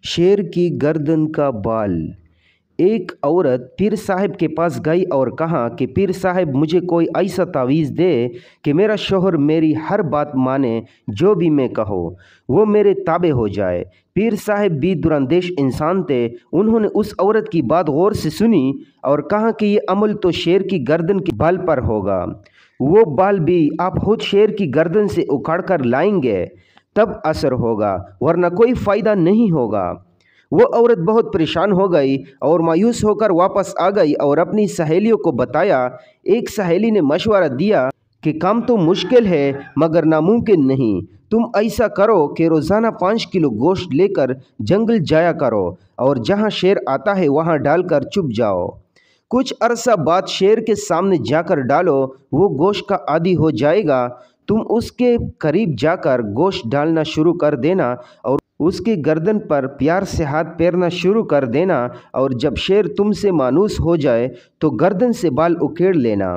शेर की गर्दन का बाल। एक औरत पीर साहब के पास गई और कहा कि पीर साहब, मुझे कोई ऐसा तावीज़ दे कि मेरा शोहर मेरी हर बात माने, जो भी मैं कहो वो मेरे ताबे हो जाए। पीर साहब भी दूरंदेश इंसान थे। उन्होंने उस औरत की बात गौर से सुनी और कहा कि ये अमल तो शेर की गर्दन के बाल पर होगा। वो बाल भी आप खुद शेर की गर्दन से उखाड़ कर लाएंगे तब असर होगा, वरना कोई फ़ायदा नहीं होगा। वो औरत बहुत परेशान हो गई और मायूस होकर वापस आ गई और अपनी सहेलियों को बताया। एक सहेली ने मशवरा दिया कि काम तो मुश्किल है मगर नामुमकिन नहीं। तुम ऐसा करो कि रोज़ाना 5 किलो गोश्त लेकर जंगल जाया करो और जहाँ शेर आता है वहाँ डालकर चुप जाओ। कुछ अरसा बाद शेर के सामने जाकर डालो, वो गोश्त का आदी हो जाएगा। तुम उसके करीब जाकर गोश्त डालना शुरू कर देना और उसकी गर्दन पर प्यार से हाथ फेरना शुरू कर देना, और जब शेर तुमसे मानूस हो जाए तो गर्दन से बाल उखेड़ लेना।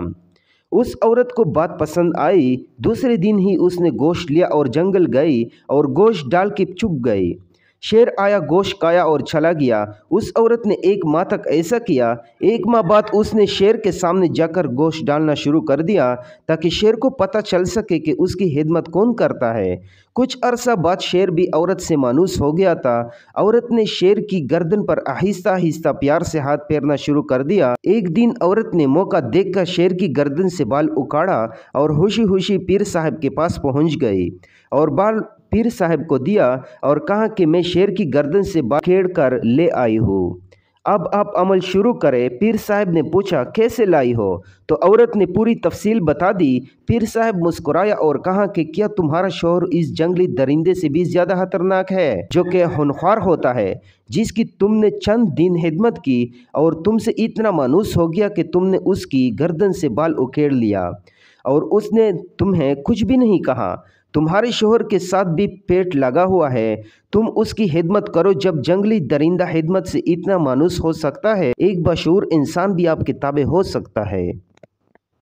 उस औरत को बात पसंद आई। दूसरे दिन ही उसने गोश्त लिया और जंगल गई और गोश्त डाल के चुप गई। शेर आया, गोश्त खाया और चला गया। उस औरत ने 1 माह तक ऐसा किया। 1 माह बाद उसने शेर के सामने जाकर गोश्त डालना शुरू कर दिया ताकि शेर को पता चल सके कि उसकी खिदमत कौन करता है। कुछ अरसा बाद शेर भी औरत से मानूस हो गया था। औरत ने शेर की गर्दन पर आहिस्ता आहिस्ता प्यार से हाथ फेरना शुरू कर दिया। एक दिन औरत ने मौका देखकर शेर की गर्दन से बाल उखाड़ा और खुशी खुशी पीर साहब के पास पहुंच गई और बाल पीर साहब को दिया और कहा कि मैं शेर की गर्दन से बाल खेड़ कर ले आई हूँ, अब आप अमल शुरू करें। पीर साहब ने पूछा, कैसे लाई हो? तो औरत ने पूरी तफसील बता दी। पीर साहब मुस्कुराया और कहा कि क्या तुम्हारा शोहर इस जंगली दरिंदे से भी ज़्यादा खतरनाक है जो कि खूंखार होता है, जिसकी तुमने चंद दिन खिदमत की और तुमसे इतना मानूस हो गया कि तुमने उसकी गर्दन से बाल उखेड़ लिया और उसने तुम्हें कुछ भी नहीं कहा। तुम्हारे शोहर के साथ भी पेट लगा हुआ है, तुम उसकी खिदमत करो। जब जंगली दरिंदा खिदमत से इतना मानूस हो सकता है, एक बशूर इंसान भी आपके ताबे हो सकता है।